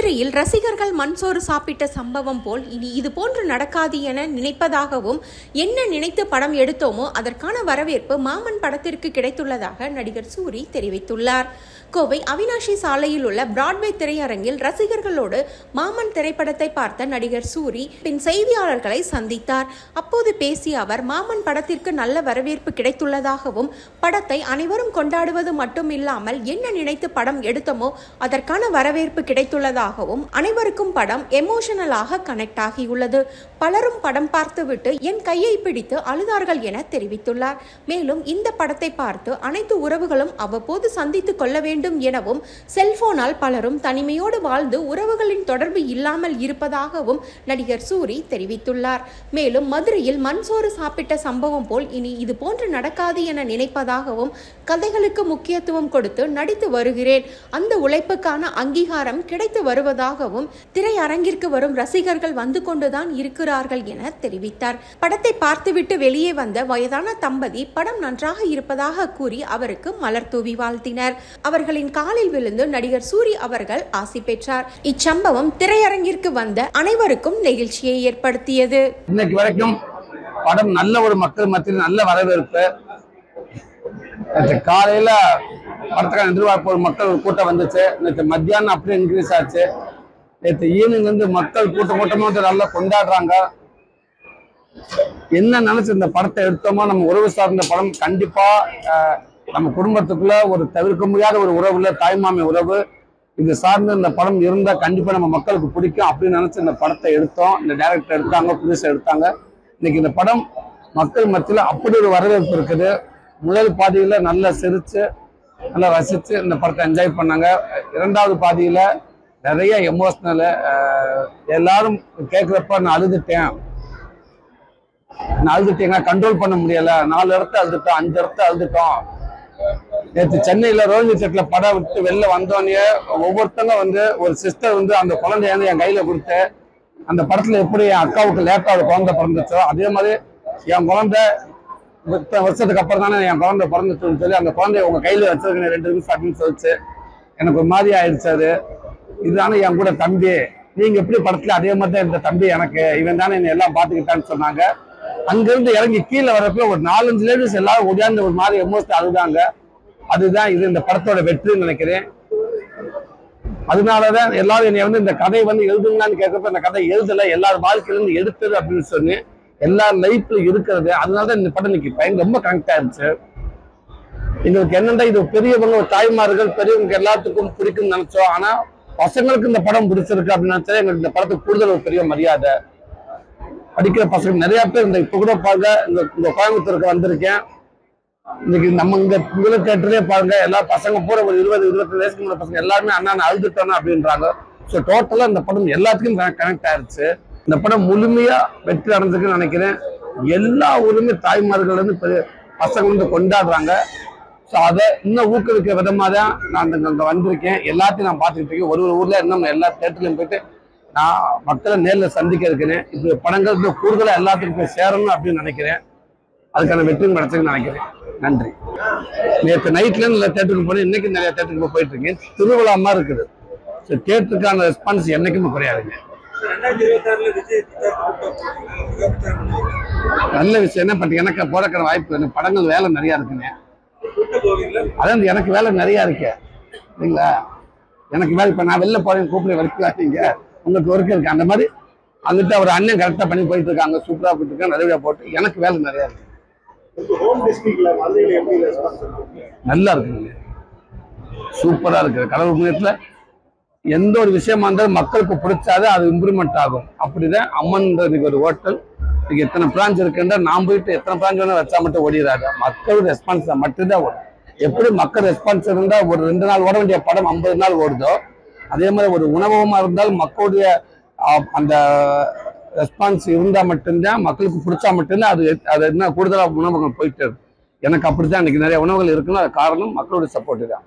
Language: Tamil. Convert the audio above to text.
மதுரையில் ரசிகர்கள் மண்சோறு சாப்பிட்ட சம்பவம் போல் இனி இது போன்று நடக்காது என நினைப்பதாகவும், என்ன நினைத்து படம் எடுத்தோமோ அதற்கான வரவேற்பு மாமன் படத்திற்கு கிடைத்துள்ளதாக நடிகர் சூரி தெரிவித்துள்ளார். கோவை அவினாஷி சாலையில் உள்ள பிராட்வே திரையரங்கில் ரசிகர்களோடு மாமன் திரைப்படத்தை பார்த்த நடிகர் சூரி பின் செய்தியாளர்களை சந்தித்தார். அப்போது பேசிய அவர், மாமன் படத்திற்கு நல்ல வரவேற்பு கிடைத்துள்ளதாகவும், படத்தை அனைவரும் கொண்டாடுவது மட்டும் இல்லாமல் என்ன நினைத்து படம் எடுத்தோமோ அதற்கான வரவேற்பு கிடைத்துள்ளதாகவும், அனைவருக்கும் படம் எமோஷனலாக கனெக்ட் ஆகியுள்ளது. பலரும் படம் பார்த்துவிட்டு என் கையை பிடித்து அழுதார்கள் என தெரிவித்துள்ளார். மேலும் இந்த படத்தை பார்த்து அனைத்து உறவுகளும் அவ்வப்போது சந்தித்துக் கொள்ள வேண்டும் எனவும், செல்போனால் பலரும் தனிமையோடு வாழ்ந்து உறவுகளின் தொடர்பு இல்லாமல் இருப்பதாகவும் நடிகர் சூரி தெரிவித்துள்ளார். மேலும் மதுரையில் மண்சோறு சாப்பிட்ட சம்பவம் போல் இனி இது போன்று நடக்காது என நினைப்பதாகவும், கதைகளுக்கு முக்கியத்துவம் கொடுத்து நடித்து வருகிறேன், அந்த உழைப்புக்கான அங்கீகாரம் கிடைத்து வருவதாகவும், திரையரங்கிற்கு வரும் ரசிகர்கள் வந்து கொண்டுதான் இருக்கிறார்கள் என தெரிவித்தார். படத்தை பார்த்துவிட்டு வெளியே வந்த வயதான தம்பதி படம் நன்றாக இருப்பதாக கூறி அவருக்கு மலர் தூவி வாழ்த்தினர். அவர்களின் காலில் விழுந்து நடிகர் சூரி அவர்கள் ஆசி பெற்றார். இச்சம்பவம் திரையரங்கிற்கு வந்த அனைவருக்கும் நெகிழ்ச்சியை ஏற்படுத்தியது. இன்னைக்கு வரைக்கும் படம் நல்ல ஒரு மக்கள் மத்தியில் நல்ல வரவேற்பு. காலையில படத்துக்கான எதிர்பார்ப்பு ஒரு மக்கள் ஒரு கூட்டம் வந்துச்சு. நேற்று மத்தியானம் அப்படியே இன்க்ரீஸ் ஆச்சு. நேற்று ஈவினிங் வந்து மக்கள் கூட்டமாக நல்லா கொண்டாடுறாங்க. என்ன நினைச்சு இந்த படத்தை எடுத்தோமோ, நம்ம உறவு சார்ந்த படம் கண்டிப்பா நம்ம குடும்பத்துக்குள்ள ஒரு தவிர்க்க முடியாத ஒரு உறவுல தாய்மாமி உறவு இது சார்ந்து இந்த படம் இருந்தா கண்டிப்பா நம்ம மக்களுக்கு பிடிக்கும் அப்படின்னு நினைச்சு இந்த படத்தை எடுத்தோம். இந்த டைரக்டர் எடுத்தாங்க, புதுசாக எடுத்தாங்க. இன்னைக்கு இந்த படம் மக்கள் மத்தியில் அப்படி ஒரு வரவேற்பு இருக்குது. முதல் பாதியில நல்லா சிரிச்சு நல்லா ரசிச்சு இந்த படத்தை என்ஜாய் பண்ணாங்க. இரண்டாவது பாதியில நிறைய எமோஷனல், எல்லாரும் கேட்குறப்ப நான் அழுதுட்டேன் கண்ட்ரோல் பண்ண முடியல, 4 இடத்த அழுதுட்டோம், 5 இடத்த அழுதுட்டோம். நேற்று சென்னையில ரோஹிணி செட்ல படம் விட்டு வெளில வந்தோடனே ஒவ்வொருத்தங்க வந்து ஒரு சிஸ்டர் வந்து அந்த குழந்தைய வந்து என் கையில கொடுத்து, அந்த படத்துல எப்படி என் அக்காவுக்கு லேட்டா ஒரு குழந்தை பிறந்துச்சோ அதே மாதிரி என் குழந்தை 10 வருஷத்துக்கு அப்புறம் தானே என் குழந்தை பிறந்துச்சுன்னு சொல்லி அந்த குழந்தைய உங்க கையில வச்சிருக்கேன் 2 நிமிஷம் அப்படின்னு சொல்லிச்சு. எனக்கு ஒரு மாதிரி ஆயிடுச்சு. அது இதுதானே என் கூட தம்பி, நீங்க எப்படி படத்துல அதே மாதிரி தான் இந்த தம்பி எனக்கு, இவன் தானே என்னை எல்லாம் பாத்துக்கிட்டான்னு சொன்னாங்க. அங்கிருந்து இறங்கி கீழே வரப்ப ஒரு 4-5 லேடிஸ் எல்லாரும் ஒடியாந்து ஒரு மாதிரி எமோஷனல் அழுதாங்க. அதுதான் இது இந்த படத்தோட வெற்றின்னு நினைக்கிறேன். அதனாலதான் எல்லாரும் என்னை வந்து இந்த கதை வந்து எழுதுங்களான்னு கேட்கறப்ப இந்த கதை எழுதல, எல்லாரும் வாழ்க்கையில இருந்து எடுத்தது அப்படின்னு சொல்லி எல்லாரும் லைஃப்ல இருக்கிறது. அதனாலதான் இந்த படம் இன்னைக்கு ரொம்ப கனெக்ட் ஆயிருச்சு. எங்களுக்கு என்னென்ன இது பெரியவங்க தாய்மார்கள் பெரியவங்க எல்லாத்துக்கும் பிடிக்கும்னு நினைச்சோம். ஆனா பசங்களுக்கு இந்த படம் பிடிச்சிருக்கு அப்படின்னு நினைச்சா எங்களுக்கு இந்த படத்துக்கு கூடுதல் ஒரு பெரிய மரியாதை. படிக்கிற பசங்க நிறைய பேர் இந்த இப்ப கூட பாருங்க, இந்த கோயம்புத்தூருக்கு வந்திருக்கேன். இன்னைக்கு நம்ம இங்க தேட்டர்லயே பாருங்க, எல்லா பசங்க பூரா ஒரு 20-25 வயசுக்கு முன்னாடி பசங்க எல்லாருமே அண்ணா அழுதுட்டோம் அப்படின்றாங்க. ஸோ டோட்டலா இந்த படம் எல்லாத்துக்கும் கனெக்ட் ஆயிருச்சு. இந்த படம் முழுமையா வெற்றி அடைஞ்சுக்குன்னு நினைக்கிறேன். எல்லா ஊருமே தாய்மார்கள் வந்து பசங்க வந்து கொண்டாடுறாங்க. ஸோ அதை இன்னும் ஊக்குவிக்க விதமா தான் நான் அங்க வந்திருக்கேன். எல்லாத்தையும் நான் பார்த்துக்கிட்டு இருக்கேன். ஒரு ஊர்ல இன்னும் எல்லா தேட்டர்லயும் போயிட்டு நான் மக்களை நேரில் சந்திக்க இருக்கிறேன். இப்படி படங்கள் கூடுதலா எல்லாத்துக்கும் போய் சேரணும் அப்படின்னு நினைக்கிறேன். அதுக்கான வெற்றியும் கிடைச்சுன்னு நினைக்கிறேன். நன்றி. நேற்று நைட்ல இருந்து தேட்டருக்கு போனேன், இன்னைக்கு நிறைய தேட்டருக்கு போயிட்டு இருக்கேன். திருவிழா மாதிரி இருக்குது. ஸோ தேட்டருக்கான ரெஸ்பான்ஸ் என்னைக்குமே குறையாதுங்க. நல்ல விஷயம் என்ன பட் எனக்கு போறக்கிற வாய்ப்பு எனக்கு படங்கள் வேலை நிறைய இருக்குங்க. அதான் எனக்கு வேலை நிறைய இருக்கு இல்லைங்களா. எனக்கு வேலை இப்ப நான் வெளில போறேன் கூப்பிட வரைக்கும் உங்களுக்கு ஒர்க் இருக்கு. அந்த மாதிரி அங்கிட்ட ஒரு அண்ணன் கரெக்டா பண்ணி போயிட்டு இருக்காங்க, சூப்பரா போயிட்டு இருக்காங்க, நல்லபடியா போட்டு எனக்கு வேலை நிறைய இருக்கு. நல்லா இருக்குங்க, சூப்பரா இருக்கு. கடவுள் புண்ணியத்துல எந்த ஒரு விஷயமா இருந்தாலும் மக்களுக்கு பிடிச்சாது அது இம்ப்ரூவ்மெண்ட் ஆகும். அப்படிதான் அம்மன்றதுக்கு ஒரு ஹோட்டல் இதுக்கு எத்தனை பிரான்ச் இருக்குன்ற நான் போயிட்டு எத்தனை பிரான்ச் வேணா வச்சா மட்டும் ஓடிடாது. மக்கள் ரெஸ்பான்ஸ் மட்டும்தான் ஓடும். எப்படி மக்கள் ரெஸ்பான்ஸ் இருந்தா ஒரு 2 நாள் ஓட வேண்டிய படம் 50 நாள் ஓடுதோ அதே மாதிரி ஒரு உணவகமா இருந்தாலும் மக்களுடைய அந்த ரெஸ்பான்ஸ் இருந்தா மட்டும்தான், மக்களுக்கு பிடிச்சா மட்டும்தான் அது என்ன கூடுதலாக உணவகம் போயிட்டு இருக்கு. எனக்கு அப்படித்தான் இன்னைக்கு நிறைய உணவுகள் இருக்குன்னு அது காரணம் மக்களுடைய சப்போர்ட் தான்.